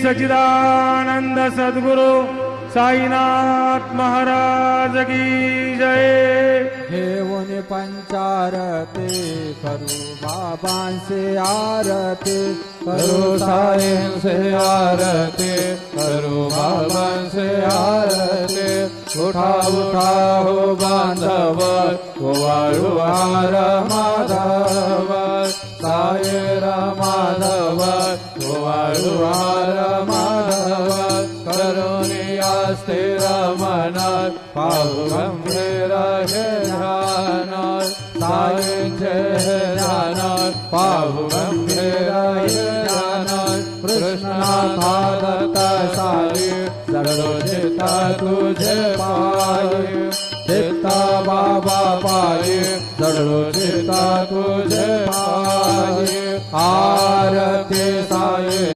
सच्चिदानंद सद्गुरु साईनाथ महाराज की जय। घेऊन पंचारती करू बाबांचे आरती, करू साईंचे आरती, करू बाबांचे आरती। उठा उठा हो बांधव, वाळू हार माधव, साईरा माधव, वाळू हार माधव। करुणिया स्थिर मन, पाहू गंभीर हे ध्यान, साईंचे हे ध्यान, पाहू गंभीर हे ध्यान। कृष्णनाथा दत्त साई, जडलो चित्ता तुझे पायी, चित्ता बाबा पायी, जडलो चित्ता तुझे